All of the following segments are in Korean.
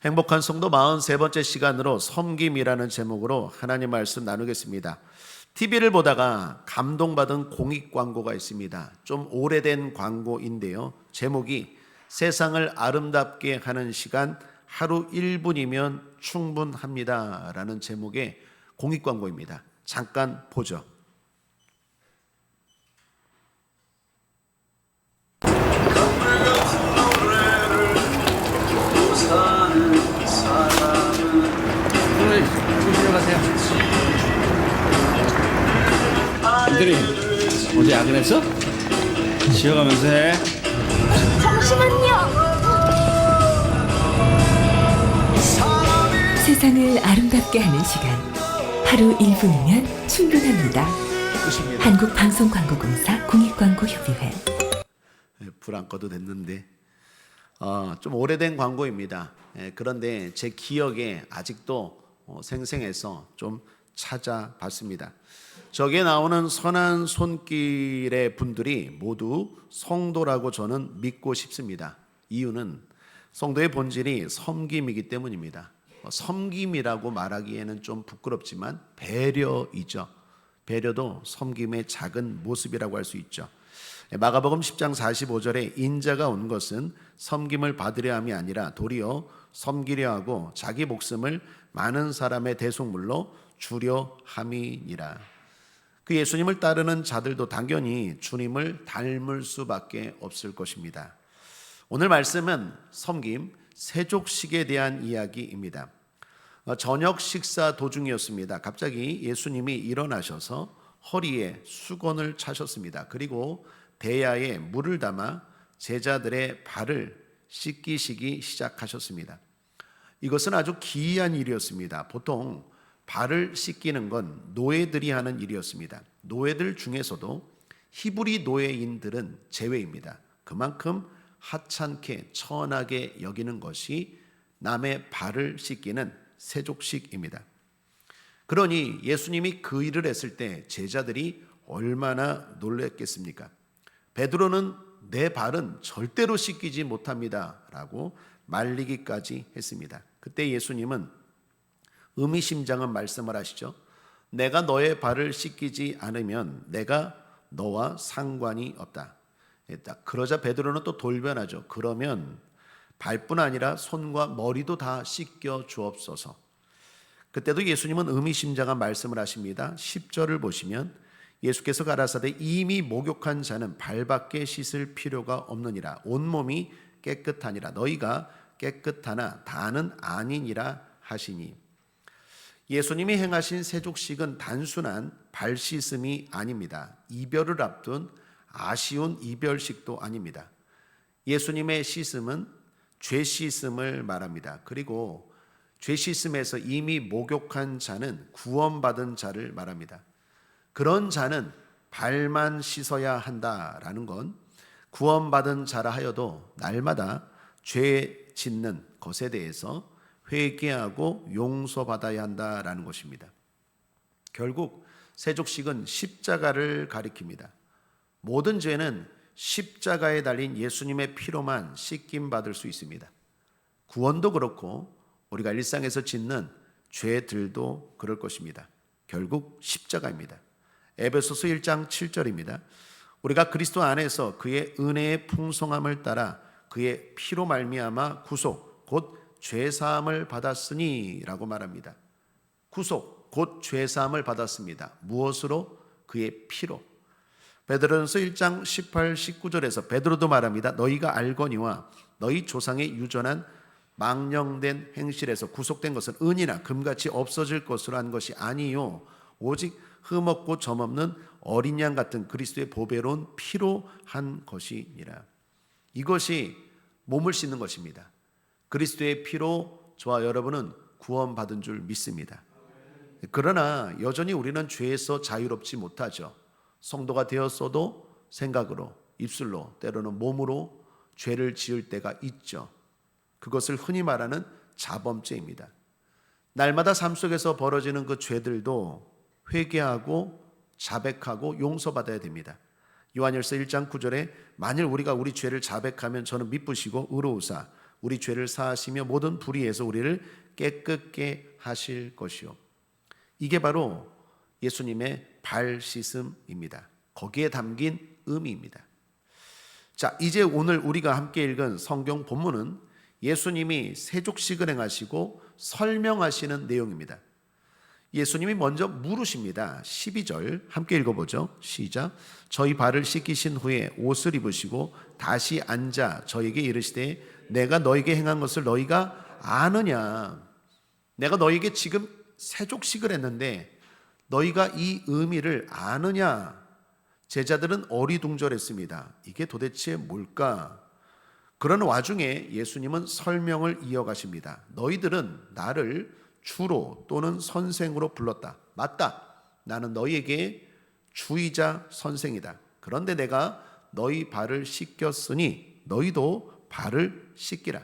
행복한 성도 43번째 시간으로 섬김이라는 제목으로 하나님 말씀 나누겠습니다. TV를 보다가 감동받은 공익 광고가 있습니다. 좀 오래된 광고인데요. 제목이 세상을 아름답게 하는 시간 하루 1분이면 충분합니다 라는 제목의 공익 광고입니다. 잠깐 보죠. 조심히 가세요. 이들이 어디 야근했어? 쉬어가면서 해. 잠시만요. 세상을 아름답게 하는 시간 하루 1분이면 충분합니다. 한국방송광고공사 공익광고협의회. 불 안 꺼도 됐는데 좀 오래된 광고입니다. 그런데 제 기억에 아직도 생생해서 좀 찾아봤습니다. 저기에 나오는 선한 손길의 분들이 모두 성도라고 저는 믿고 싶습니다. 이유는 성도의 본질이 섬김이기 때문입니다. 섬김이라고 말하기에는 좀 부끄럽지만 배려이죠. 배려도 섬김의 작은 모습이라고 할 수 있죠. 마가복음 10장 45절에 인자가 온 것은 섬김을 받으려 함이 아니라 도리어 섬기려 하고 자기 목숨을 많은 사람의 대속물로 주려 함이니라. 그 예수님을 따르는 자들도 당연히 주님을 닮을 수밖에 없을 것입니다. 오늘 말씀은 섬김, 세족식에 대한 이야기입니다. 저녁 식사 도중이었습니다. 갑자기 예수님이 일어나셔서 허리에 수건을 차셨습니다. 그리고 대야에 물을 담아 제자들의 발을 씻기시기 시작하셨습니다. 이것은 아주 기이한 일이었습니다. 보통 발을 씻기는 건 노예들이 하는 일이었습니다. 노예들 중에서도 히브리 노예인들은 제외입니다. 그만큼 하찮게 천하게 여기는 것이 남의 발을 씻기는 세족식입니다. 그러니 예수님이 그 일을 했을 때 제자들이 얼마나 놀랐겠습니까? 베드로는 내 발은 절대로 씻기지 못합니다 라고 말리기까지 했습니다. 그때 예수님은 의미심장한 말씀을 하시죠. 내가 너의 발을 씻기지 않으면 내가 너와 상관이 없다. 그러자 베드로는 또 돌변하죠. 그러면 발뿐 아니라 손과 머리도 다 씻겨 주옵소서. 그때도 예수님은 의미심장한 말씀을 하십니다. 10절을 보시면 예수께서 가라사대 이미 목욕한 자는 발밖에 씻을 필요가 없느니라. 온몸이 깨끗하니라. 너희가 깨끗하나 다는 아니니라 하시니. 예수님이 행하신 세족식은 단순한 발 씻음이 아닙니다. 이별을 앞둔 아쉬운 이별식도 아닙니다. 예수님의 씻음은 죄 씻음을 말합니다. 그리고 죄 씻음에서 이미 목욕한 자는 구원받은 자를 말합니다. 그런 자는 발만 씻어야 한다라는 건 구원받은 자라 하여도 날마다 죄 짓는 것에 대해서 회개하고 용서받아야 한다라는 것입니다. 결국 세족식은 십자가를 가리킵니다. 모든 죄는 십자가에 달린 예수님의 피로만 씻김받을 수 있습니다. 구원도 그렇고 우리가 일상에서 짓는 죄들도 그럴 것입니다. 결국 십자가입니다. 에베소서 1장 7절입니다. 우리가 그리스도 안에서 그의 은혜의 풍성함을 따라 그의 피로 말미암아 구속 곧 죄사함을 받았으니 라고 말합니다. 구속 곧 죄사함을 받았습니다. 무엇으로? 그의 피로. 베드로전서 1장 18, 19절에서 베드로도 말합니다. 너희가 알거니와 너희 조상의 유전한 망령된 행실에서 구속된 것은 은이나 금같이 없어질 것으로 한 것이 아니요 오직 흠없고 점없는 어린 양 같은 그리스도의 보배로운 피로 한 것이니라. 이것이 몸을 씻는 것입니다. 그리스도의 피로 저와 여러분은 구원받은 줄 믿습니다. 그러나 여전히 우리는 죄에서 자유롭지 못하죠. 성도가 되었어도 생각으로, 입술로, 때로는 몸으로 죄를 지을 때가 있죠. 그것을 흔히 말하는 자범죄입니다. 날마다 삶 속에서 벌어지는 그 죄들도 회개하고 자백하고 용서받아야 됩니다. 요한일서 1장 9절에 만일 우리가 우리 죄를 자백하면 저는 미쁘시고 의로우사 우리 죄를 사하시며 모든 불의에서 우리를 깨끗게 하실 것이요. 이게 바로 예수님의 발 씻음입니다. 거기에 담긴 의미입니다. 자, 이제 오늘 우리가 함께 읽은 성경 본문은 예수님이 세족식을 행하시고 설명하시는 내용입니다. 예수님이 먼저 물으십니다. 12절 함께 읽어보죠. 시작. 저희 발을 씻기신 후에 옷을 입으시고 다시 앉아 저에게 이르시되 내가 너에게 행한 것을 너희가 아느냐. 내가 너에게 지금 세족식을 했는데 너희가 이 의미를 아느냐. 제자들은 어리둥절했습니다. 이게 도대체 뭘까? 그런 와중에 예수님은 설명을 이어가십니다. 너희들은 나를 주로 또는 선생으로 불렀다. 맞다. 나는 너희에게 주이자 선생이다. 그런데 내가 너희 발을 씻겼으니 너희도 발을 씻기라.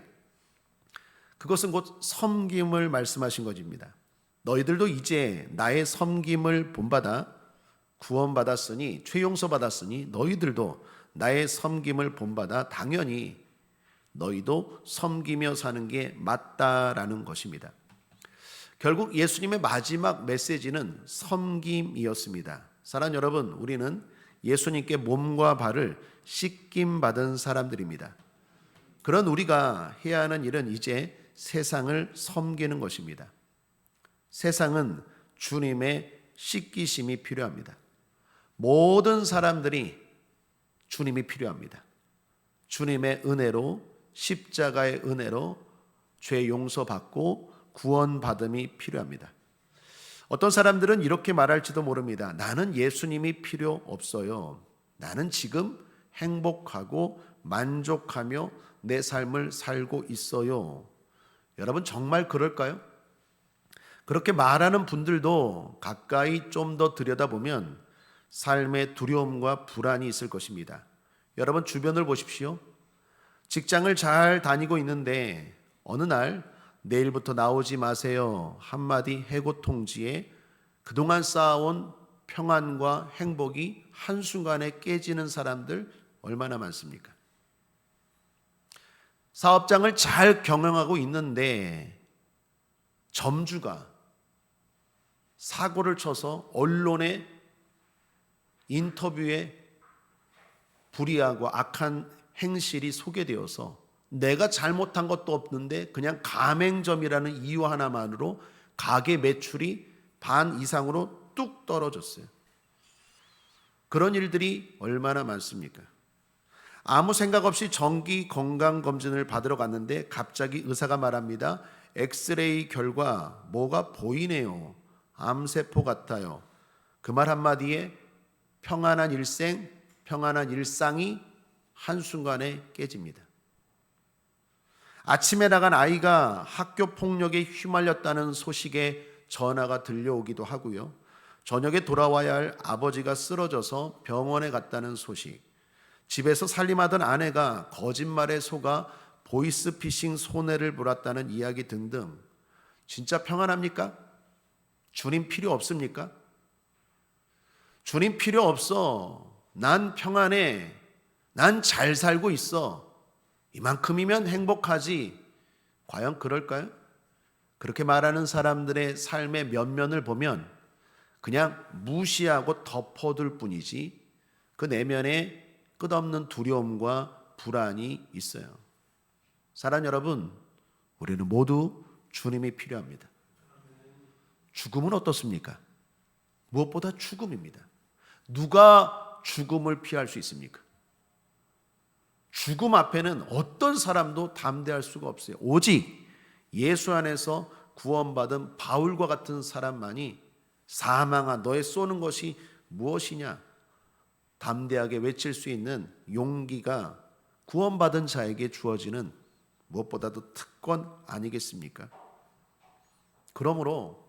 그것은 곧 섬김을 말씀하신 것입니다. 너희들도 이제 나의 섬김을 본받아 구원받았으니 죄용서 받았으니 너희들도 나의 섬김을 본받아 당연히 너희도 섬기며 사는 게 맞다라는 것입니다. 결국 예수님의 마지막 메시지는 섬김이었습니다. 사랑하는 여러분, 우리는 예수님께 몸과 발을 씻김 받은 사람들입니다. 그런 우리가 해야 하는 일은 이제 세상을 섬기는 것입니다. 세상은 주님의 씻기심이 필요합니다. 모든 사람들이 주님이 필요합니다. 주님의 은혜로, 십자가의 은혜로 죄 용서받고 구원받음이 필요합니다. 어떤 사람들은 이렇게 말할지도 모릅니다. 나는 예수님이 필요 없어요. 나는 지금 행복하고 만족하며 내 삶을 살고 있어요. 여러분, 정말 그럴까요? 그렇게 말하는 분들도 가까이 좀 더 들여다보면 삶의 두려움과 불안이 있을 것입니다. 여러분, 주변을 보십시오. 직장을 잘 다니고 있는데 어느 날 내일부터 나오지 마세요 한마디 해고 통지에 그동안 쌓아온 평안과 행복이 한순간에 깨지는 사람들 얼마나 많습니까? 사업장을 잘 경영하고 있는데 점주가 사고를 쳐서 언론의 인터뷰에 불의하고 악한 행실이 소개되어서 내가 잘못한 것도 없는데 그냥 가맹점이라는 이유 하나만으로 가게 매출이 반 이상으로 뚝 떨어졌어요. 그런 일들이 얼마나 많습니까? 아무 생각 없이 정기 건강검진을 받으러 갔는데 갑자기 의사가 말합니다. 엑스레이 결과 뭐가 보이네요. 암세포 같아요. 그 말 한마디에 평안한 일생, 평안한 일상이 한순간에 깨집니다. 아침에 나간 아이가 학교 폭력에 휘말렸다는 소식에 전화가 들려오기도 하고요. 저녁에 돌아와야 할 아버지가 쓰러져서 병원에 갔다는 소식, 집에서 살림하던 아내가 거짓말에 속아 보이스피싱 손해를 보았다는 이야기 등등. 진짜 평안합니까? 주님 필요 없습니까? 주님 필요 없어. 난 평안해. 난 잘 살고 있어. 이만큼이면 행복하지. 과연 그럴까요? 그렇게 말하는 사람들의 삶의 면면을 보면 그냥 무시하고 덮어둘 뿐이지 그 내면에 끝없는 두려움과 불안이 있어요. 사랑하는 여러분, 우리는 모두 주님이 필요합니다. 죽음은 어떻습니까? 무엇보다 죽음입니다. 누가 죽음을 피할 수 있습니까? 죽음 앞에는 어떤 사람도 담대할 수가 없어요. 오직 예수 안에서 구원받은 바울과 같은 사람만이 사망아 너의 쏘는 것이 무엇이냐 담대하게 외칠 수 있는 용기가 구원받은 자에게 주어지는 무엇보다도 특권 아니겠습니까? 그러므로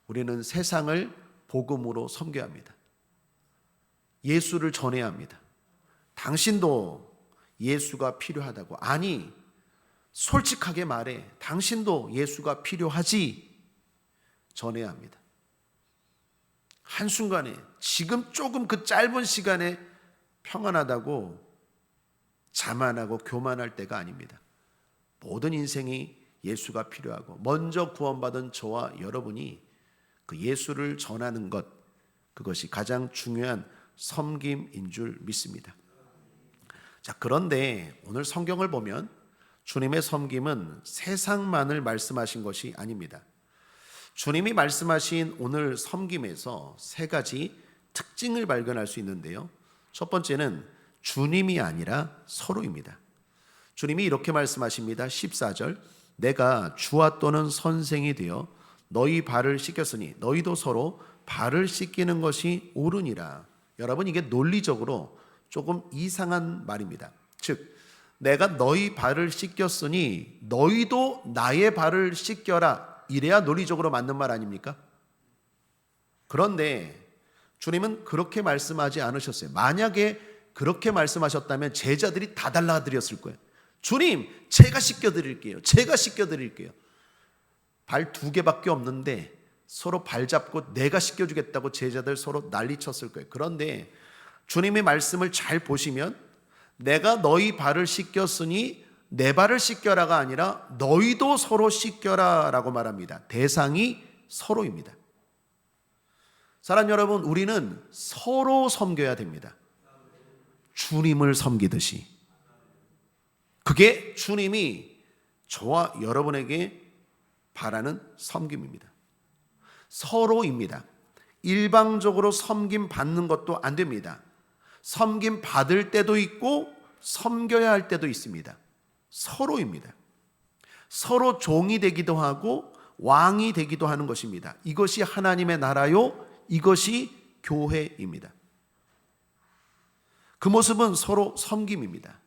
우리는 세상을 복음으로 섬겨야 합니다. 예수를 전해야 합니다. 당신도 예수가 필요하다고. 아니, 솔직하게 말해. 당신도 예수가 필요하지. 전해야 합니다. 한순간에, 지금 조금 그 짧은 시간에 평안하다고 자만하고 교만할 때가 아닙니다. 모든 인생이 예수가 필요하고 먼저 구원받은 저와 여러분이 그 예수를 전하는 것, 그것이 가장 중요한 섬김인 줄 믿습니다. 자, 그런데 오늘 성경을 보면 주님의 섬김은 세상만을 말씀하신 것이 아닙니다. 주님이 말씀하신 오늘 섬김에서 세 가지 특징을 발견할 수 있는데요. 첫 번째는 주님이 아니라 서로입니다. 주님이 이렇게 말씀하십니다. 14절, 내가 주와 또는 선생이 되어 너희 발을 씻겼으니 너희도 서로 발을 씻기는 것이 옳으니라. 여러분, 이게 논리적으로 조금 이상한 말입니다. 즉, 내가 너희 발을 씻겼으니 너희도 나의 발을 씻겨라, 이래야 논리적으로 맞는 말 아닙니까? 그런데 주님은 그렇게 말씀하지 않으셨어요. 만약에 그렇게 말씀하셨다면 제자들이 다 달라드렸을 거예요. 주님, 제가 씻겨드릴게요. 제가 씻겨드릴게요. 발 2개밖에 없는데 서로 발 잡고 내가 씻겨주겠다고 제자들 서로 난리쳤을 거예요. 그런데 주님의 말씀을 잘 보시면 내가 너희 발을 씻겼으니 내 발을 씻겨라가 아니라 너희도 서로 씻겨라 라고 말합니다. 대상이 서로입니다. 사랑 여러분, 우리는 서로 섬겨야 됩니다. 주님을 섬기듯이. 그게 주님이 저와 여러분에게 바라는 섬김입니다. 서로입니다. 일방적으로 섬김 받는 것도 안 됩니다. 섬김 받을 때도 있고 섬겨야 할 때도 있습니다. 서로입니다. 서로 종이 되기도 하고 왕이 되기도 하는 것입니다. 이것이 하나님의 나라요, 이것이 교회입니다. 그 모습은 서로 섬김입니다.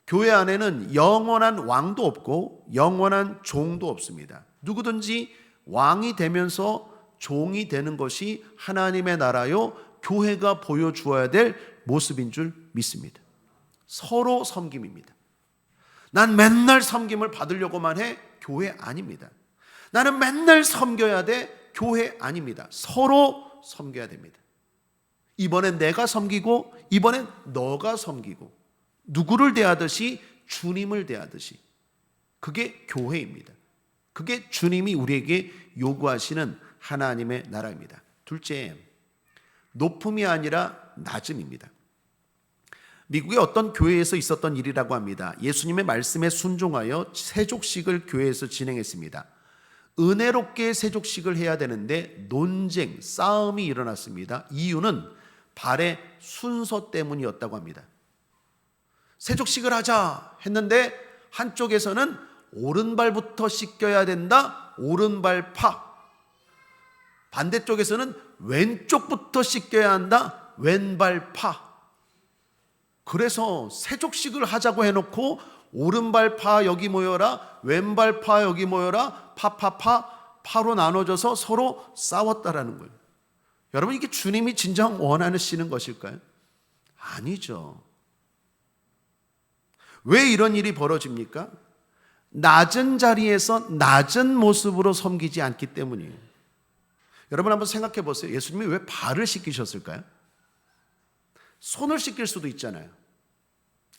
교회 안에는 영원한 왕도 없고 영원한 종도 없습니다. 누구든지 왕이 되면서 종이 되는 것이 하나님의 나라요, 교회가 보여주어야 될 모습인 줄 믿습니다. 서로 섬김입니다. 난 맨날 섬김을 받으려고만 해? 교회 아닙니다. 나는 맨날 섬겨야 돼? 교회 아닙니다. 서로 섬겨야 됩니다. 이번엔 내가 섬기고 이번엔 너가 섬기고, 누구를 대하듯이 주님을 대하듯이. 그게 교회입니다. 그게 주님이 우리에게 요구하시는 하나님의 나라입니다. 둘째, 높음이 아니라 낮음입니다. 미국의 어떤 교회에서 있었던 일이라고 합니다. 예수님의 말씀에 순종하여 세족식을 교회에서 진행했습니다. 은혜롭게 세족식을 해야 되는데 논쟁, 싸움이 일어났습니다. 이유는 발의 순서 때문이었다고 합니다. 세족식을 하자 했는데 한쪽에서는 오른발부터 씻겨야 된다, 오른발 파. 반대쪽에서는 왼쪽부터 씻겨야 한다, 왼발 파. 그래서 세족식을 하자고 해놓고 오른발 파 여기 모여라, 왼발 파 여기 모여라, 파파파 파로 나눠져서 서로 싸웠다라는 거예요. 여러분, 이게 주님이 진정 원하시는 것일까요? 아니죠. 왜 이런 일이 벌어집니까? 낮은 자리에서 낮은 모습으로 섬기지 않기 때문이에요. 여러분 한번 생각해 보세요. 예수님이 왜 발을 씻기셨을까요? 손을 씻길 수도 있잖아요.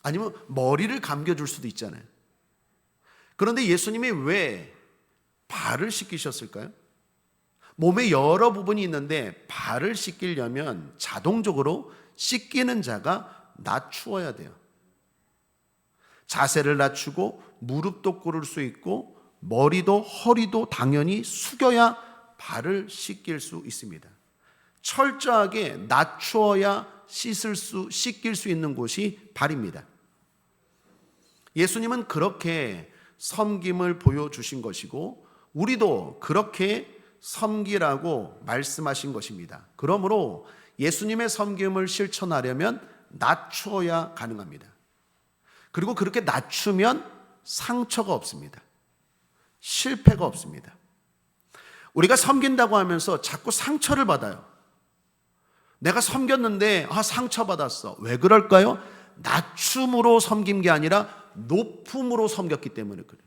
아니면 머리를 감겨줄 수도 있잖아요. 그런데 예수님이 왜 발을 씻기셨을까요? 몸에 여러 부분이 있는데 발을 씻기려면 자동적으로 씻기는 자가 낮추어야 돼요. 자세를 낮추고 무릎도 꿇을 수 있고 머리도 허리도 당연히 숙여야 발을 씻길 수 있습니다. 철저하게 낮추어야 씻길 수 있는 곳이 발입니다. 예수님은 그렇게 섬김을 보여주신 것이고 우리도 그렇게 섬기라고 말씀하신 것입니다. 그러므로 예수님의 섬김을 실천하려면 낮추어야 가능합니다. 그리고 그렇게 낮추면 상처가 없습니다. 실패가 없습니다. 우리가 섬긴다고 하면서 자꾸 상처를 받아요. 내가 섬겼는데 상처받았어. 왜 그럴까요? 낮춤으로 섬긴 게 아니라 높음으로 섬겼기 때문에 그래요.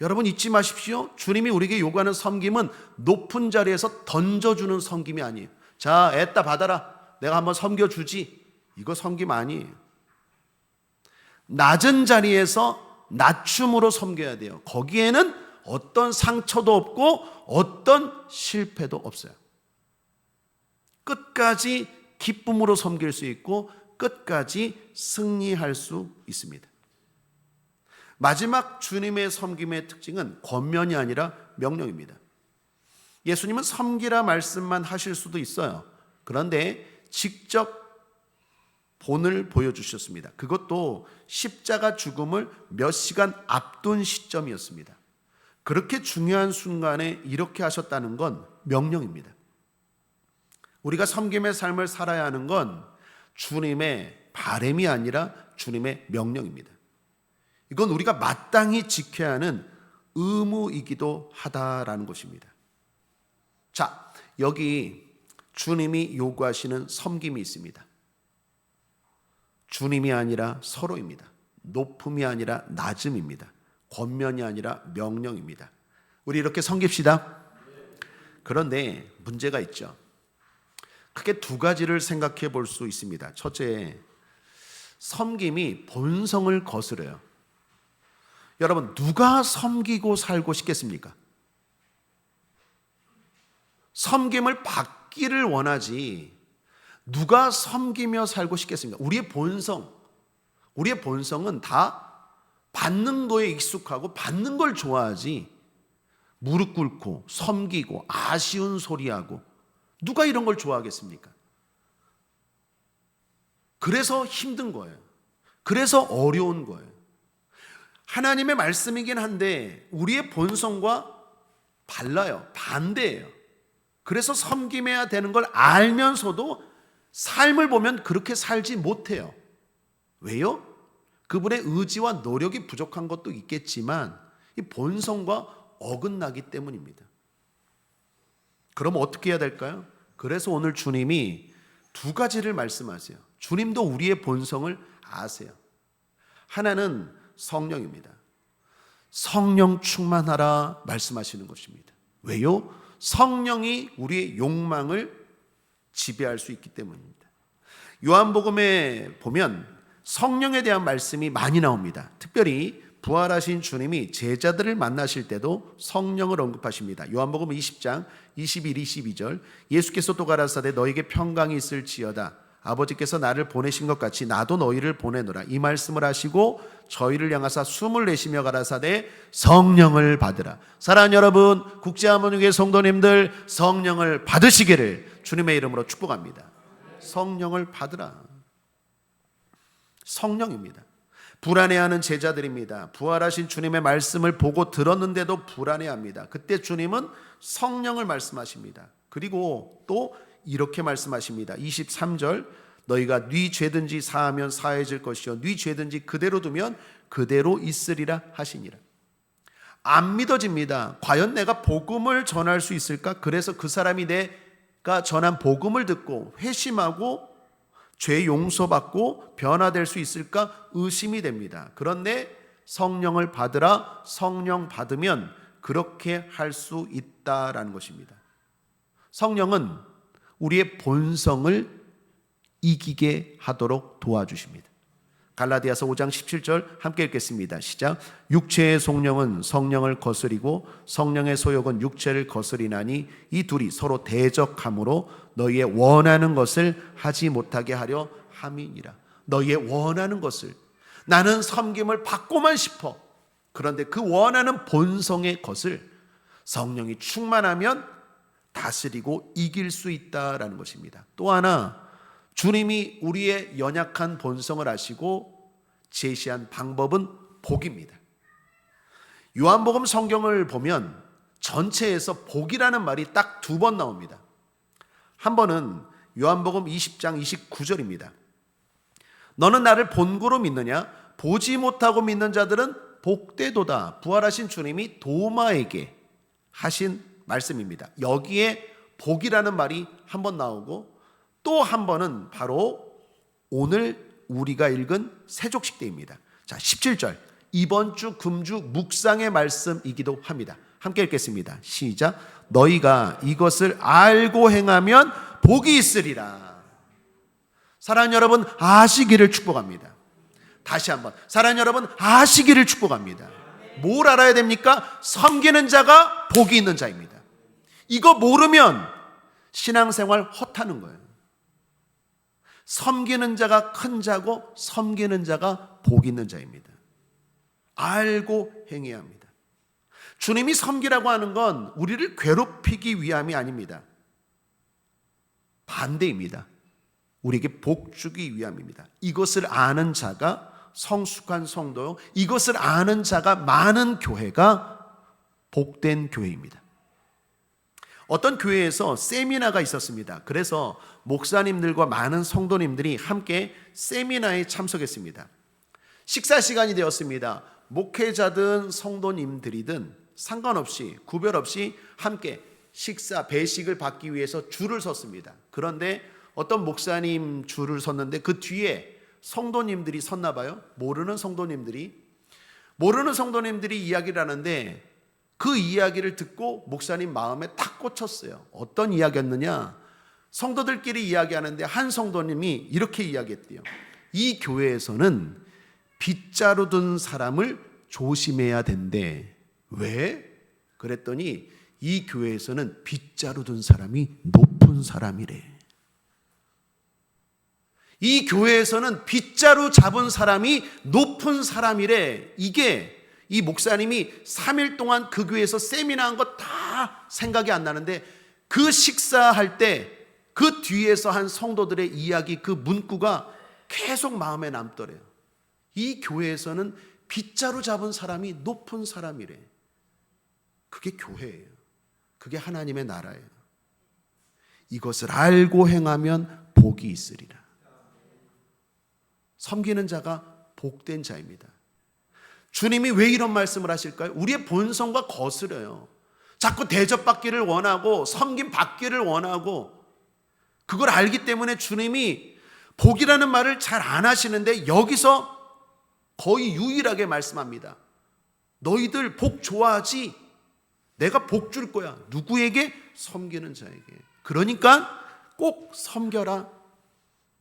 여러분 잊지 마십시오. 주님이 우리에게 요구하는 섬김은 높은 자리에서 던져주는 섬김이 아니에요. 자, 애따 받아라. 내가 한번 섬겨주지. 이거 섬김 아니에요. 낮은 자리에서 낮춤으로 섬겨야 돼요. 거기에는 어떤 상처도 없고 어떤 실패도 없어요. 끝까지 기쁨으로 섬길 수 있고 끝까지 승리할 수 있습니다. 마지막 주님의 섬김의 특징은 권면이 아니라 명령입니다. 예수님은 섬기라 말씀만 하실 수도 있어요. 그런데 직접 본을 보여주셨습니다. 그것도 십자가 죽음을 몇 시간 앞둔 시점이었습니다. 그렇게 중요한 순간에 이렇게 하셨다는 건 명령입니다. 우리가 섬김의 삶을 살아야 하는 건 주님의 바람이 아니라 주님의 명령입니다. 이건 우리가 마땅히 지켜야 하는 의무이기도 하다라는 것입니다. 자, 여기 주님이 요구하시는 섬김이 있습니다. 주님이 아니라 서로입니다. 높음이 아니라 낮음입니다. 권면이 아니라 명령입니다. 우리 이렇게 섬깁시다. 그런데 문제가 있죠. 크게 두 가지를 생각해 볼 수 있습니다. 첫째, 섬김이 본성을 거스려요. 여러분, 누가 섬기고 살고 싶겠습니까? 섬김을 받기를 원하지 누가 섬기며 살고 싶겠습니까? 우리의 본성은 다 받는 거에 익숙하고 받는 걸 좋아하지 무릎 꿇고 섬기고 아쉬운 소리하고 누가 이런 걸 좋아하겠습니까? 그래서 힘든 거예요. 그래서 어려운 거예요. 하나님의 말씀이긴 한데 우리의 본성과 달라요. 반대예요. 그래서 섬김해야 되는 걸 알면서도 삶을 보면 그렇게 살지 못해요. 왜요? 그분의 의지와 노력이 부족한 것도 있겠지만 이 본성과 어긋나기 때문입니다. 그럼 어떻게 해야 될까요? 그래서 오늘 주님이 두 가지를 말씀하세요. 주님도 우리의 본성을 아세요. 하나는 성령입니다. 성령 충만하라 말씀하시는 것입니다. 왜요? 성령이 우리의 욕망을 지배할 수 있기 때문입니다. 요한복음에 보면 성령에 대한 말씀이 많이 나옵니다. 특별히 부활하신 주님이 제자들을 만나실 때도 성령을 언급하십니다. 요한복음 20장 21, 22절 예수께서 또 가라사대 너에게 평강이 있을지어다. 아버지께서 나를 보내신 것 같이 나도 너희를 보내노라. 이 말씀을 하시고 저희를 향하사 숨을 내쉬며 가라사대 성령을 받으라. 사랑하는 여러분, 국제하모니교회 성도님들 성령을 받으시기를 주님의 이름으로 축복합니다. 성령을 받으라. 성령입니다. 불안해하는 제자들입니다. 부활하신 주님의 말씀을 보고 들었는데도 불안해합니다. 그때 주님은 성령을 말씀하십니다. 그리고 또 이렇게 말씀하십니다. 23절 너희가 네 죄든지 사하면 사해질 것이요 네 죄든지 그대로 두면 그대로 있으리라 하시니라. 안 믿어집니다. 과연 내가 복음을 전할 수 있을까? 그래서 그 사람이 내가 전한 복음을 듣고 회심하고 죄 용서받고 변화될 수 있을까? 의심이 됩니다. 그런데 성령을 받으라. 성령 받으면 그렇게 할 수 있다라는 것입니다. 성령은 우리의 본성을 이기게 하도록 도와주십니다. 갈라디아서 5장 17절 함께 읽겠습니다. 시작. 육체의 속령은 성령을 거스리고 성령의 소욕은 육체를 거스리나니 이 둘이 서로 대적함으로 너희의 원하는 것을 하지 못하게 하려 함이니라. 너희의 원하는 것을, 나는 섬김을 받고만 싶어. 그런데 그 원하는 본성의 것을 성령이 충만하면 다스리고 이길 수 있다라는 것입니다. 또 하나, 주님이 우리의 연약한 본성을 아시고 제시한 방법은 복입니다. 요한복음 성경을 보면 전체에서 복이라는 말이 딱 두 번 나옵니다. 한 번은 요한복음 20장 29절입니다. 너는 나를 본고로 믿느냐? 보지 못하고 믿는 자들은 복되도다. 부활하신 주님이 도마에게 하신 말씀입니다. 여기에 복이라는 말이 한 번 나오고 또 한 번은 바로 오늘 우리가 읽은 세족식 때입니다. 자, 17절 이번 주 금주 묵상의 말씀이기도 합니다. 함께 읽겠습니다. 시작. 너희가 이것을 알고 행하면 복이 있으리라. 사랑하는 여러분, 아시기를 축복합니다. 다시 한번 사랑하는 여러분 아시기를 축복합니다. 뭘 알아야 됩니까? 섬기는 자가 복이 있는 자입니다. 이거 모르면 신앙생활 헛하는 거예요. 섬기는 자가 큰 자고 섬기는 자가 복 있는 자입니다. 알고 행해야 합니다. 주님이 섬기라고 하는 건 우리를 괴롭히기 위함이 아닙니다. 반대입니다. 우리에게 복 주기 위함입니다. 이것을 아는 자가 성숙한 성도요, 이것을 아는 자가 많은 교회가 복된 교회입니다. 어떤 교회에서 세미나가 있었습니다. 그래서 목사님들과 많은 성도님들이 함께 세미나에 참석했습니다. 식사 시간이 되었습니다. 목회자든 성도님들이든 상관없이 구별 없이 함께 식사 배식을 받기 위해서 줄을 섰습니다. 그런데 어떤 목사님 줄을 섰는데 그 뒤에 성도님들이 섰나 봐요. 모르는 성도님들이 이야기를 하는데 그 이야기를 듣고 목사님 마음에 탁 꽂혔어요. 어떤 이야기였느냐? 성도들끼리 이야기하는데 한 성도님이 이렇게 이야기했대요. 이 교회에서는 빗자루 든 사람을 조심해야 된대. 왜? 그랬더니 이 교회에서는 빗자루 든 사람이 높은 사람이래. 이 교회에서는 빗자루 잡은 사람이 높은 사람이래. 이게 이 목사님이 3일 동안 그 교회에서 세미나한 거 다 생각이 안 나는데 그 식사할 때 그 뒤에서 한 성도들의 이야기 그 문구가 계속 마음에 남더래요. 이 교회에서는 빗자루 잡은 사람이 높은 사람이래. 그게 교회예요. 그게 하나님의 나라예요. 이것을 알고 행하면 복이 있으리라. 섬기는 자가 복된 자입니다. 주님이 왜 이런 말씀을 하실까요? 우리의 본성과 거스려요. 자꾸 대접받기를 원하고 섬김 받기를 원하고 그걸 알기 때문에 주님이 복이라는 말을 잘 안 하시는데 여기서 거의 유일하게 말씀합니다. 너희들 복 좋아하지? 내가 복 줄 거야. 누구에게? 섬기는 자에게. 그러니까 꼭 섬겨라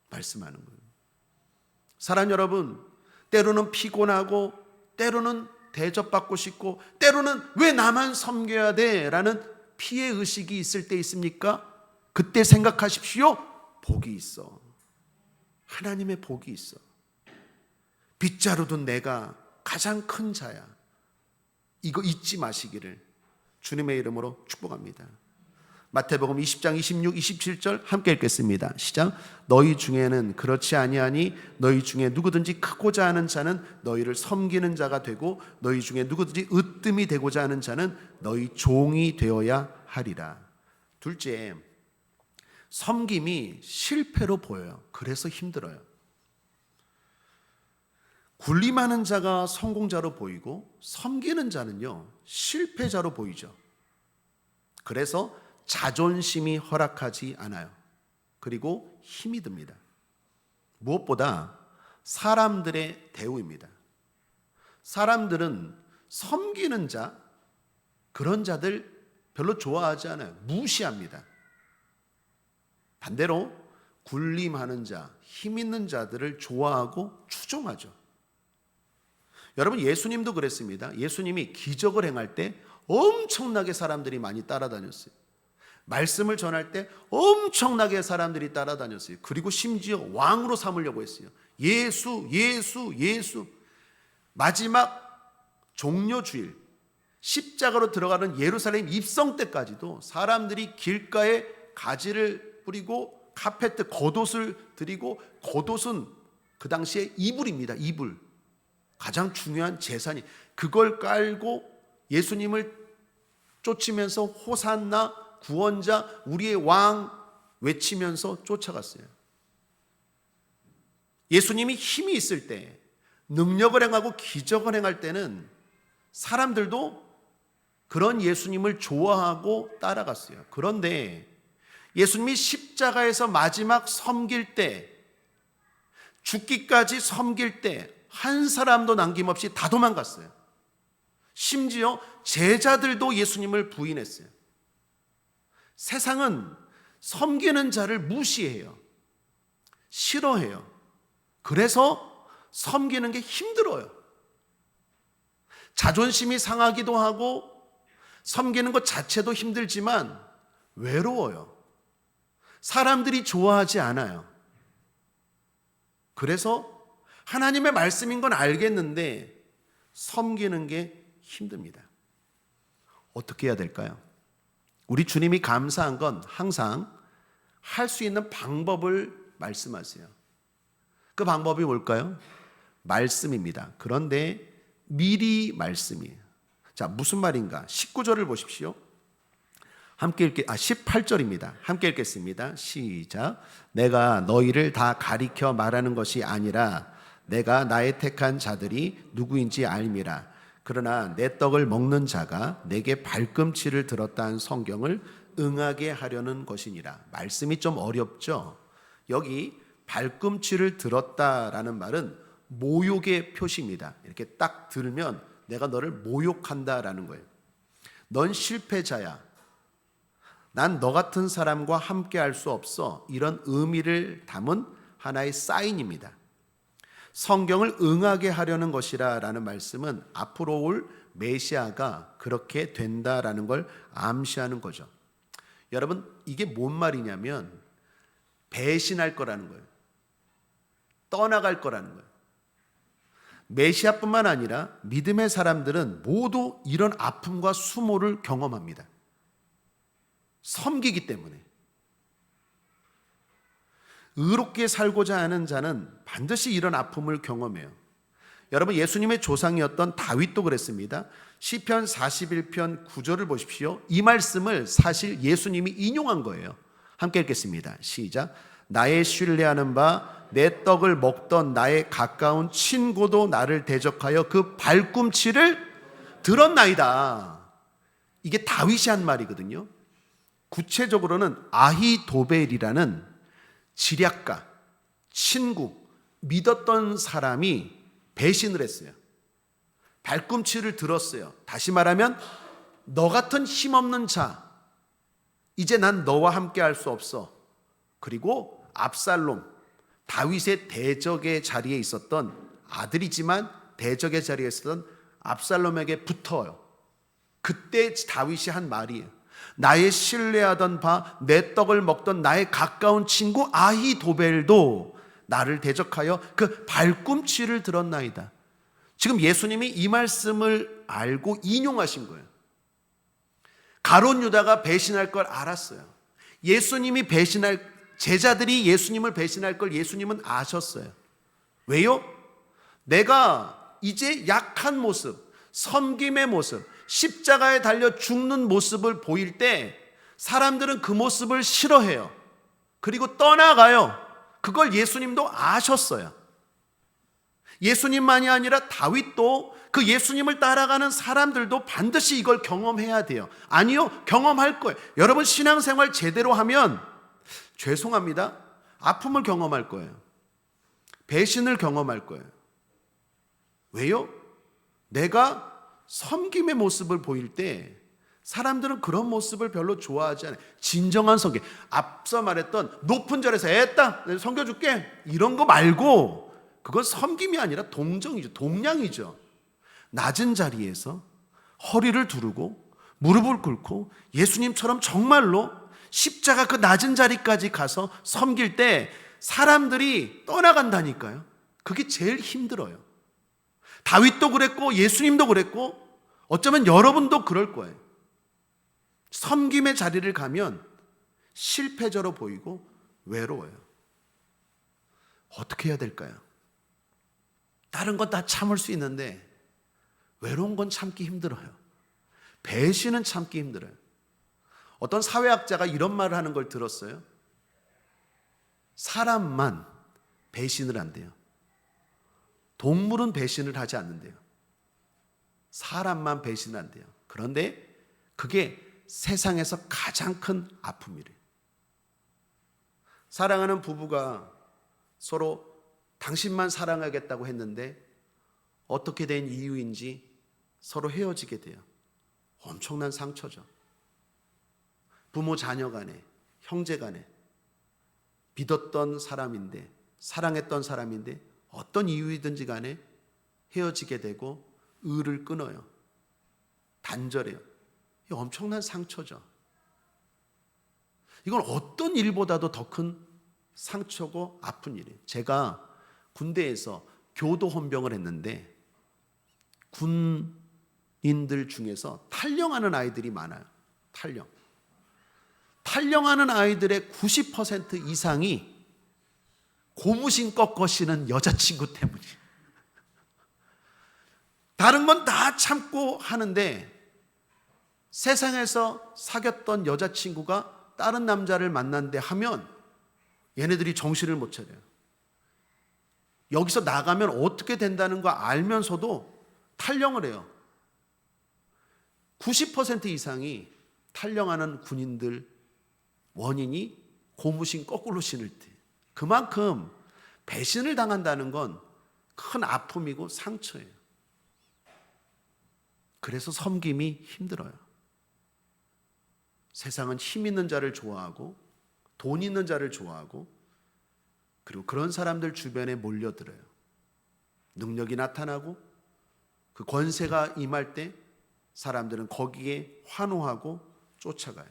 말씀하는 거예요. 사랑하는 여러분, 때로는 피곤하고 때로는 대접받고 싶고 때로는 왜 나만 섬겨야 돼? 라는 피해의식이 있을 때 있습니까? 그때 생각하십시오. 복이 있어. 하나님의 복이 있어. 빗자루 든 내가 가장 큰 자야. 이거 잊지 마시기를 주님의 이름으로 축복합니다. 마태복음 20장 26, 27절 함께 읽겠습니다. 시작. 너희 중에는 그렇지 아니하니 너희 중에 누구든지 크고자 하는 자는 너희를 섬기는 자가 되고 너희 중에 누구든지 으뜸이 되고자 하는 자는 너희 종이 되어야 하리라. 둘째, 섬김이 실패로 보여요. 그래서 힘들어요. 군림하는 자가 성공자로 보이고 섬기는 자는요 실패자로 보이죠. 그래서 자존심이 허락하지 않아요. 그리고 힘이 듭니다. 무엇보다 사람들의 대우입니다. 사람들은 섬기는 자, 그런 자들 별로 좋아하지 않아요. 무시합니다. 반대로 군림하는 자, 힘 있는 자들을 좋아하고 추종하죠. 여러분, 예수님도 그랬습니다. 예수님이 기적을 행할 때 엄청나게 사람들이 많이 따라다녔어요. 말씀을 전할 때 엄청나게 사람들이 따라다녔어요. 그리고 심지어 왕으로 삼으려고 했어요. 예수, 예수, 예수. 마지막 종료주일 십자가로 들어가는 예루살렘 입성 때까지도 사람들이 길가에 가지를 뿌리고 카페트, 겉옷을 드리고, 겉옷은 그 당시에 이불입니다. 이불. 가장 중요한 재산이. 그걸 깔고 예수님을 쫓으면서 호산나, 구원자, 우리의 왕 외치면서 쫓아갔어요. 예수님이 힘이 있을 때, 능력을 행하고 기적을 행할 때는 사람들도 그런 예수님을 좋아하고 따라갔어요. 그런데 예수님이 십자가에서 마지막 섬길 때, 죽기까지 섬길 때 한 사람도 남김없이 다 도망갔어요. 심지어 제자들도 예수님을 부인했어요. 세상은 섬기는 자를 무시해요. 싫어해요. 그래서 섬기는 게 힘들어요. 자존심이 상하기도 하고 섬기는 것 자체도 힘들지만 외로워요. 사람들이 좋아하지 않아요. 그래서 하나님의 말씀인 건 알겠는데 섬기는 게 힘듭니다. 어떻게 해야 될까요? 우리 주님이 감사한 건 항상 할 수 있는 방법을 말씀하세요. 그 방법이 뭘까요? 말씀입니다. 그런데 미리 말씀이에요. 자, 무슨 말인가? 19절을 보십시오. 함께 18절입니다. 함께 읽겠습니다. 시작. 내가 너희를 다 가리켜 말하는 것이 아니라 내가 나의 택한 자들이 누구인지 알미라. 그러나 내 떡을 먹는 자가 내게 발꿈치를 들었다는 성경을 응하게 하려는 것이니라. 말씀이 좀 어렵죠? 여기 발꿈치를 들었다라는 말은 모욕의 표시입니다. 이렇게 딱 들으면 내가 너를 모욕한다라는 거예요. 넌 실패자야. 난 너 같은 사람과 함께 할 수 없어. 이런 의미를 담은 하나의 사인입니다. 성경을 응하게 하려는 것이라 라는 말씀은 앞으로 올 메시아가 그렇게 된다라는 걸 암시하는 거죠. 여러분, 이게 뭔 말이냐면 배신할 거라는 거예요. 떠나갈 거라는 거예요. 메시아뿐만 아니라 믿음의 사람들은 모두 이런 아픔과 수모를 경험합니다. 섬기기 때문에. 의롭게 살고자 하는 자는 반드시 이런 아픔을 경험해요. 여러분, 예수님의 조상이었던 다윗도 그랬습니다. 시편 41편 9절을 보십시오. 이 말씀을 사실 예수님이 인용한 거예요. 함께 읽겠습니다. 시작. 나의 신뢰하는 바 내 떡을 먹던 나의 가까운 친구도 나를 대적하여 그 발꿈치를 들었나이다. 이게 다윗이 한 말이거든요. 구체적으로는 아히도벨이라는 지략가, 친구, 믿었던 사람이 배신을 했어요. 발꿈치를 들었어요. 다시 말하면 너 같은 힘없는 자, 이제 난 너와 함께 할 수 없어. 그리고 압살롬, 다윗의 대적의 자리에 있었던 아들이지만 대적의 자리에 있었던 압살롬에게 붙어요. 그때 다윗이 한 말이에요. 나의 신뢰하던 바 내 떡을 먹던 나의 가까운 친구 아히도벨도 나를 대적하여 그 발꿈치를 들었나이다. 지금 예수님이 이 말씀을 알고 인용하신 거예요. 가룟 유다가 배신할 걸 알았어요. 예수님이 제자들이 예수님을 배신할 걸 예수님은 아셨어요. 왜요? 내가 이제 약한 모습, 섬김의 모습, 십자가에 달려 죽는 모습을 보일 때 사람들은 그 모습을 싫어해요. 그리고 떠나가요. 그걸 예수님도 아셨어요. 예수님만이 아니라 다윗도 그 예수님을 따라가는 사람들도 반드시 이걸 경험해야 돼요. 아니요, 경험할 거예요. 여러분, 신앙생활 제대로 하면 죄송합니다, 아픔을 경험할 거예요. 배신을 경험할 거예요. 왜요? 내가 섬김의 모습을 보일 때 사람들은 그런 모습을 별로 좋아하지 않아요. 진정한 섬김, 앞서 말했던 높은 절에서 애따 내가 섬겨줄게 이런 거 말고, 그건 섬김이 아니라 동정이죠. 동량이죠. 낮은 자리에서 허리를 두르고 무릎을 꿇고 예수님처럼 정말로 십자가 그 낮은 자리까지 가서 섬길 때 사람들이 떠나간다니까요. 그게 제일 힘들어요. 다윗도 그랬고 예수님도 그랬고 어쩌면 여러분도 그럴 거예요. 섬김의 자리를 가면 실패자로 보이고 외로워요. 어떻게 해야 될까요? 다른 건 다 참을 수 있는데 외로운 건 참기 힘들어요. 배신은 참기 힘들어요. 어떤 사회학자가 이런 말을 하는 걸 들었어요. 사람만 배신을 한대요. 동물은 배신을 하지 않는데요. 사람만 배신한대요. 그런데 그게 세상에서 가장 큰 아픔이래요. 사랑하는 부부가 서로 당신만 사랑하겠다고 했는데 어떻게 된 이유인지 서로 헤어지게 돼요. 엄청난 상처죠. 부모 자녀 간에, 형제 간에 믿었던 사람인데, 사랑했던 사람인데 어떤 이유이든지 간에 헤어지게 되고 의를 끊어요. 단절해요. 이 엄청난 상처죠. 이건 어떤 일보다도 더 큰 상처고 아픈 일이에요. 제가 군대에서 교도 헌병을 했는데 군인들 중에서 탈영하는 아이들이 많아요. 탈영하는 아이들의 90% 이상이 고무신 꺾으시는 여자친구 때문이에요. 다른 건 다 참고 하는데 세상에서 사귀었던 여자친구가 다른 남자를 만난대 하면 얘네들이 정신을 못 차려요. 여기서 나가면 어떻게 된다는 거 알면서도 탈영을 해요. 90% 이상이 탈영하는 군인들 원인이 고무신 거꾸로 신을 때. 그만큼 배신을 당한다는 건 큰 아픔이고 상처예요. 그래서 섬김이 힘들어요. 세상은 힘 있는 자를 좋아하고 돈 있는 자를 좋아하고 그리고 그런 사람들 주변에 몰려들어요. 능력이 나타나고 그 권세가 임할 때 사람들은 거기에 환호하고 쫓아가요.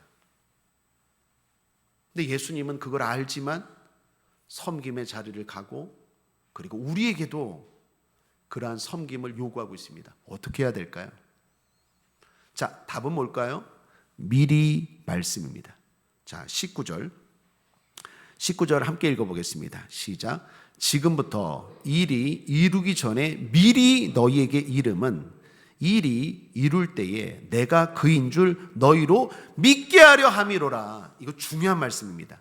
근데 예수님은 그걸 알지만 섬김의 자리를 가고 그리고 우리에게도 그러한 섬김을 요구하고 있습니다. 어떻게 해야 될까요? 자, 답은 뭘까요? 미리 말씀입니다. 자, 19절 함께 읽어보겠습니다. 시작. 지금부터 일이 이루기 전에 미리 너희에게 이름은 일이 이룰 때에 내가 그인 줄 너희로 믿게 하려 함이로라. 이거 중요한 말씀입니다.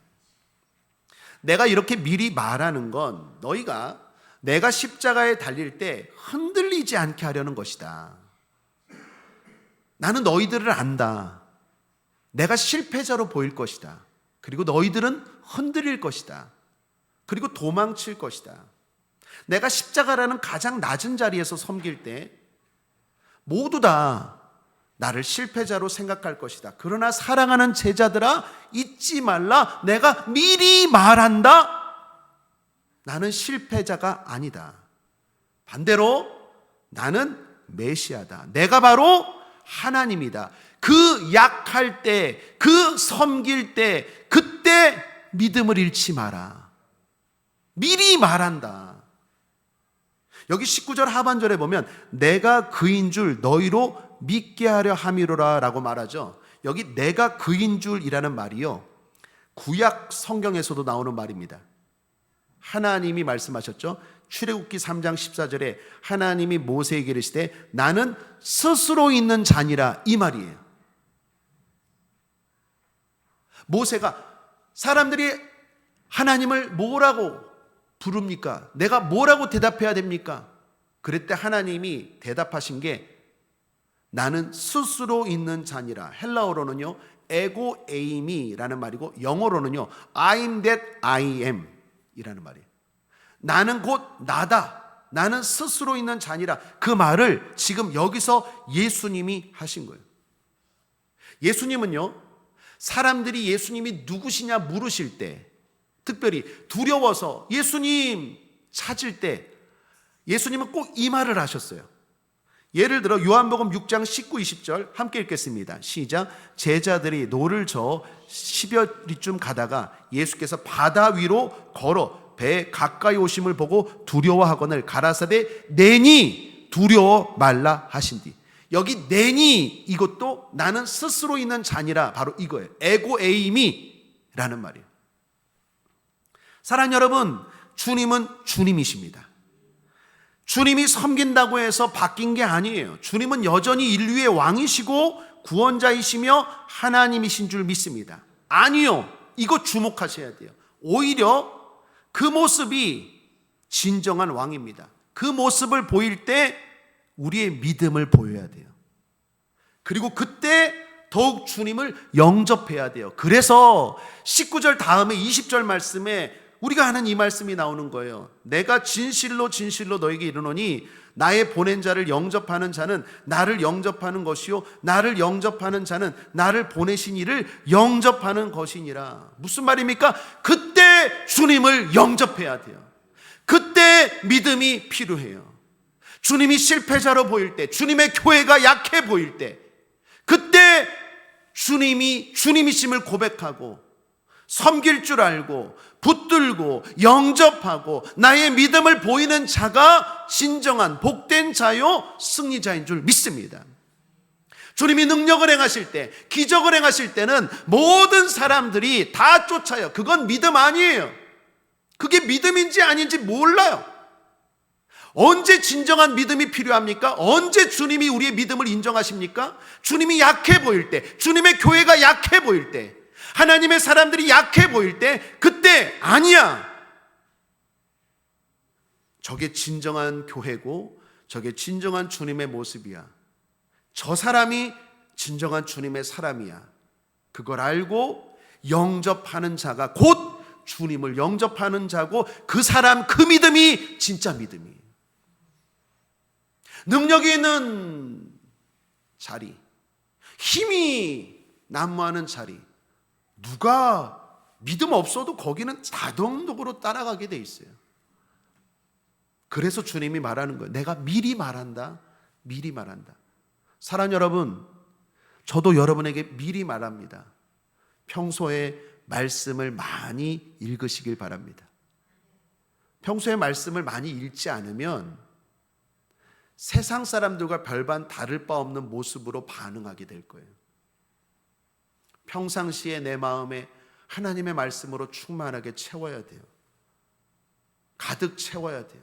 내가 이렇게 미리 말하는 건 너희가 내가 십자가에 달릴 때 흔들리지 않게 하려는 것이다. 나는 너희들을 안다. 내가 실패자로 보일 것이다. 그리고 너희들은 흔들릴 것이다. 그리고 도망칠 것이다. 내가 십자가라는 가장 낮은 자리에서 섬길 때 모두 다 나를 실패자로 생각할 것이다. 그러나 사랑하는 제자들아, 잊지 말라. 내가 미리 말한다. 나는 실패자가 아니다. 반대로 나는 메시아다. 내가 바로 하나님이다. 그 약할 때, 그 섬길 때, 그때 믿음을 잃지 마라. 미리 말한다. 여기 19절 하반절에 보면 내가 그인 줄 너희로 믿게 하려 함이로라 라고 말하죠. 여기 내가 그인 줄이라는 말이요, 구약 성경에서도 나오는 말입니다. 하나님이 말씀하셨죠. 출애굽기 3장 14절에 하나님이 모세에게 이르시되 나는 스스로 있는 자니라, 이 말이에요. 모세가 사람들이 하나님을 뭐라고 부릅니까? 내가 뭐라고 대답해야 됩니까? 그랬때 하나님이 대답하신 게 나는 스스로 있는 자니라. 헬라어로는요 에고 에이미라는 말이고 영어로는요 I'm that I am 이라는 말이에요. 나는 곧 나다. 나는 스스로 있는 자니라. 그 말을 지금 여기서 예수님이 하신 거예요. 예수님은요, 사람들이 예수님이 누구시냐 물으실 때, 특별히 두려워서 예수님 찾을 때 예수님은 꼭 이 말을 하셨어요. 예를 들어 요한복음 6장 19, 20절 함께 읽겠습니다. 시작. 제자들이 노를 저어 10여리쯤 가다가 예수께서 바다 위로 걸어 배 가까이 오심을 보고 두려워하거늘 가라사대 내니 두려워 말라 하신디. 여기 내니 이것도 나는 스스로 있는 자니라, 바로 이거예요. 에고 에이미라는 말이에요. 사랑하는 여러분, 주님은 주님이십니다. 주님이 섬긴다고 해서 바뀐 게 아니에요. 주님은 여전히 인류의 왕이시고 구원자이시며 하나님이신 줄 믿습니다. 아니요, 이거 주목하셔야 돼요. 오히려 그 모습이 진정한 왕입니다. 그 모습을 보일 때 우리의 믿음을 보여야 돼요. 그리고 그때 더욱 주님을 영접해야 돼요. 그래서 19절 다음에 20절 말씀에 우리가 하는 이 말씀이 나오는 거예요. 내가 진실로 진실로 너에게 이르노니 나의 보낸 자를 영접하는 자는 나를 영접하는 것이요 나를 영접하는 자는 나를 보내신 이를 영접하는 것이니라. 무슨 말입니까? 그때 주님을 영접해야 돼요. 그때 믿음이 필요해요. 주님이 실패자로 보일 때, 주님의 교회가 약해 보일 때, 그때 주님이심을 고백하고 섬길 줄 알고 붙들고 영접하고 나의 믿음을 보이는 자가 진정한 복된 자요 승리자인 줄 믿습니다. 주님이 능력을 행하실 때, 기적을 행하실 때는 모든 사람들이 다 쫓아요. 그건 믿음 아니에요. 그게 믿음인지 아닌지 몰라요. 언제 진정한 믿음이 필요합니까? 언제 주님이 우리의 믿음을 인정하십니까? 주님이 약해 보일 때, 주님의 교회가 약해 보일 때, 하나님의 사람들이 약해 보일 때, 그때 아니야. 저게 진정한 교회고 저게 진정한 주님의 모습이야. 저 사람이 진정한 주님의 사람이야. 그걸 알고 영접하는 자가 곧 주님을 영접하는 자고, 그 사람, 그 믿음이 진짜 믿음이에요. 능력이 있는 자리, 힘이 난무하는 자리, 누가 믿음 없어도 거기는 자동적으로 따라가게 돼 있어요. 그래서 주님이 말하는 거예요. 내가 미리 말한다. 미리 말한다. 사랑하는 여러분, 저도 여러분에게 미리 말합니다. 평소에 말씀을 많이 읽으시길 바랍니다. 평소에 말씀을 많이 읽지 않으면 세상 사람들과 별반 다를 바 없는 모습으로 반응하게 될 거예요. 평상시에 내 마음에 하나님의 말씀으로 충만하게 채워야 돼요. 가득 채워야 돼요.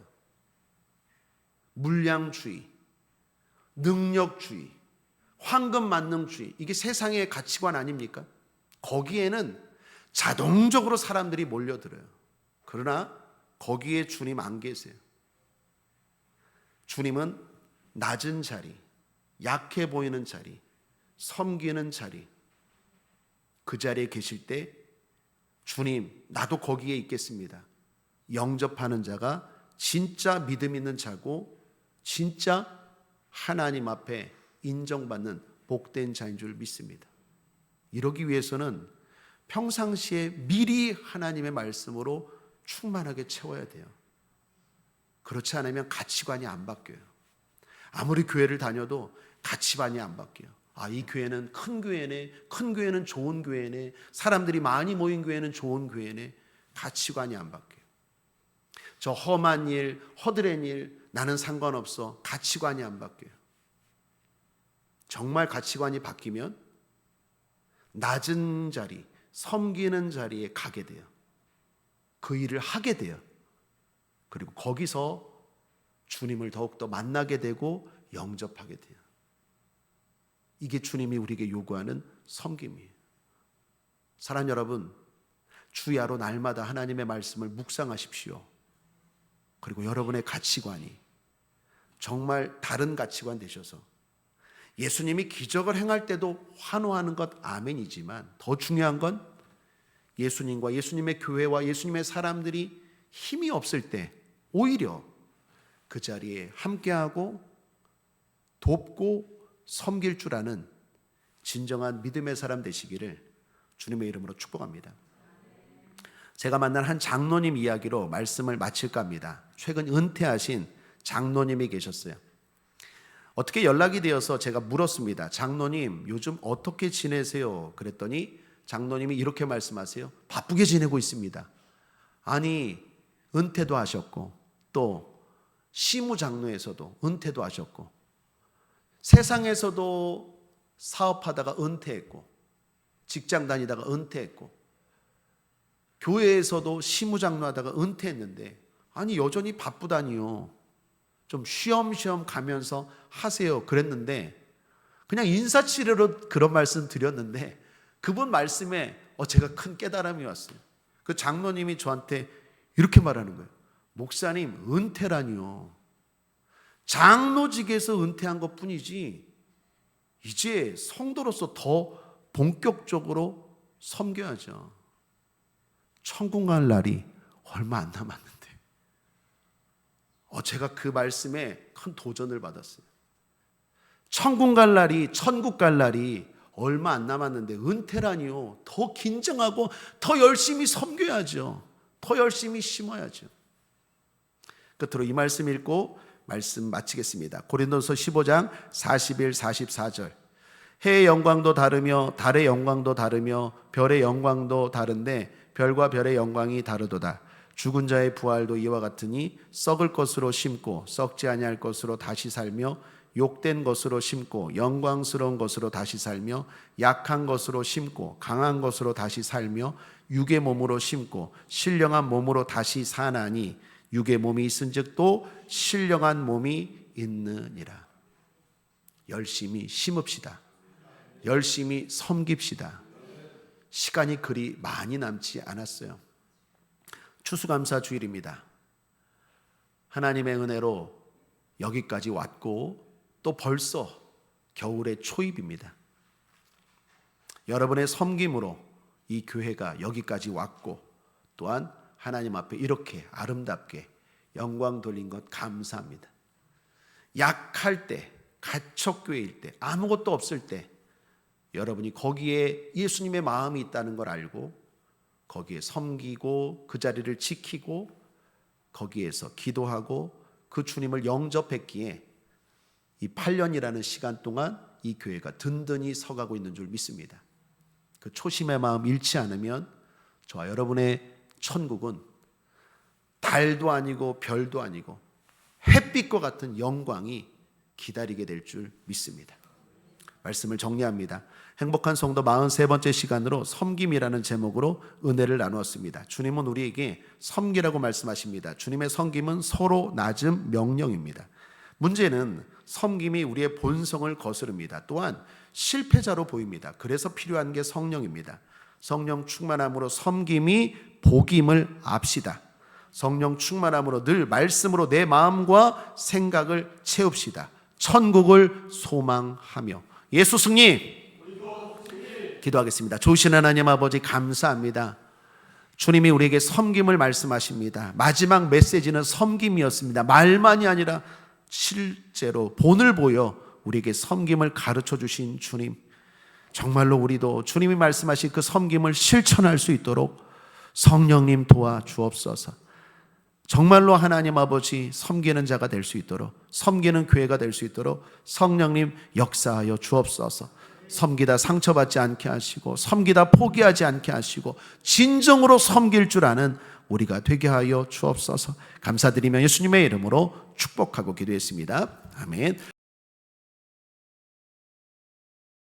물량주의, 능력주의, 황금만능주의, 이게 세상의 가치관 아닙니까? 거기에는 자동적으로 사람들이 몰려들어요. 그러나 거기에 주님 안 계세요. 주님은 낮은 자리, 약해 보이는 자리, 섬기는 자리, 그 자리에 계실 때 주님, 나도 거기에 있겠습니다. 영접하는 자가 진짜 믿음 있는 자고 진짜 하나님 앞에 인정받는 복된 자인 줄 믿습니다. 이러기 위해서는 평상시에 미리 하나님의 말씀으로 충만하게 채워야 돼요. 그렇지 않으면 가치관이 안 바뀌어요. 아무리 교회를 다녀도 가치관이 안 바뀌어요. 아, 이 교회는 큰 교회네, 큰 교회는 좋은 교회네, 사람들이 많이 모인 교회는 좋은 교회네. 가치관이 안 바뀌어요. 저 험한 일, 허드렛 일 나는 상관없어. 가치관이 안 바뀌어요. 정말 가치관이 바뀌면 낮은 자리, 섬기는 자리에 가게 돼요. 그 일을 하게 돼요. 그리고 거기서 주님을 더욱더 만나게 되고 영접하게 돼요. 이게 주님이 우리에게 요구하는 섬김이에요. 사랑하는 여러분, 주야로 날마다 하나님의 말씀을 묵상하십시오. 그리고 여러분의 가치관이 정말 다른 가치관 되셔서 예수님이 기적을 행할 때도 환호하는 것 아멘이지만 더 중요한 건 예수님과 예수님의 교회와 예수님의 사람들이 힘이 없을 때 오히려 그 자리에 함께하고 돕고 섬길 줄 아는 진정한 믿음의 사람 되시기를 주님의 이름으로 축복합니다. 제가 만난 한 장로님 이야기로 말씀을 마칠까 합니다. 최근 은퇴하신 장로님이 계셨어요. 어떻게 연락이 되어서 제가 물었습니다. 장로님, 요즘 어떻게 지내세요? 그랬더니 장로님이 이렇게 말씀하세요. 바쁘게 지내고 있습니다. 아니, 은퇴도 하셨고 또 시무장로에서도 은퇴도 하셨고 세상에서도 사업하다가 은퇴했고 직장 다니다가 은퇴했고 교회에서도 시무장로 하다가 은퇴했는데 아니 여전히 바쁘다니요. 좀 쉬엄쉬엄 가면서 하세요. 그랬는데 그냥 인사치레로 그런 말씀 드렸는데 그분 말씀에 제가 큰 깨달음이 왔어요. 그 장로님이 저한테 이렇게 말하는 거예요. 목사님, 은퇴라니요. 장로직에서 은퇴한 것 뿐이지 이제 성도로서 더 본격적으로 섬겨야죠. 천국 갈 날이 얼마 안 남았는데 제가 그 말씀에 큰 도전을 받았어요. 천국 갈 날이 얼마 안 남았는데 은퇴라니요. 더 긴장하고 더 열심히 섬겨야죠. 더 열심히 심어야죠. 끝으로 이 말씀 읽고 말씀 마치겠습니다. 고린도서 15장 41, 44절. 해의 영광도 다르며 달의 영광도 다르며 별의 영광도 다른데 별과 별의 영광이 다르도다. 죽은 자의 부활도 이와 같으니 썩을 것으로 심고 썩지 아니할 것으로 다시 살며 욕된 것으로 심고 영광스러운 것으로 다시 살며 약한 것으로 심고 강한 것으로 다시 살며 육의 몸으로 심고 신령한 몸으로 다시 사나니 육의 몸이 있은즉 또 신령한 몸이 있느니라. 열심히 심읍시다. 열심히 섬깁시다. 시간이 그리 많이 남지 않았어요. 추수감사 주일입니다. 하나님의 은혜로 여기까지 왔고 또 벌써 겨울의 초입입니다. 여러분의 섬김으로 이 교회가 여기까지 왔고 또한 하나님 앞에 이렇게 아름답게 영광 돌린 것 감사합니다. 약할 때, 가척교회일 때, 아무것도 없을 때 여러분이 거기에 예수님의 마음이 있다는 걸 알고 거기에 섬기고 그 자리를 지키고 거기에서 기도하고 그 주님을 영접했기에 이 8년이라는 시간 동안 이 교회가 든든히 서가고 있는 줄 믿습니다. 그 초심의 마음 잃지 않으면 저와 여러분의 천국은 달도 아니고 별도 아니고 햇빛과 같은 영광이 기다리게 될 줄 믿습니다. 말씀을 정리합니다. 행복한 성도 43번째 시간으로 섬김이라는 제목으로 은혜를 나누었습니다. 주님은 우리에게 섬기라고 말씀하십니다. 주님의 섬김은 서로 낮은 명령입니다. 문제는 섬김이 우리의 본성을 거스릅니다. 또한 실패자로 보입니다. 그래서 필요한 게 성령입니다. 성령 충만함으로 섬김이 복임을 압시다. 성령 충만함으로 늘 말씀으로 내 마음과 생각을 채웁시다. 천국을 소망하며 예수 승리! 기도하겠습니다. 좋으신 하나님 아버지 감사합니다. 주님이 우리에게 섬김을 말씀하십니다. 마지막 메시지는 섬김이었습니다. 말만이 아니라 실제로 본을 보여 우리에게 섬김을 가르쳐 주신 주님, 정말로 우리도 주님이 말씀하신 그 섬김을 실천할 수 있도록 성령님 도와주옵소서. 정말로 하나님 아버지 섬기는 자가 될 수 있도록, 섬기는 교회가 될 수 있도록 성령님 역사하여 주옵소서. 섬기다 상처받지 않게 하시고 섬기다 포기하지 않게 하시고 진정으로 섬길 줄 아는 우리가 되게 하여 주옵소서. 감사드리며 예수님의 이름으로 축복하고 기도했습니다. 아멘.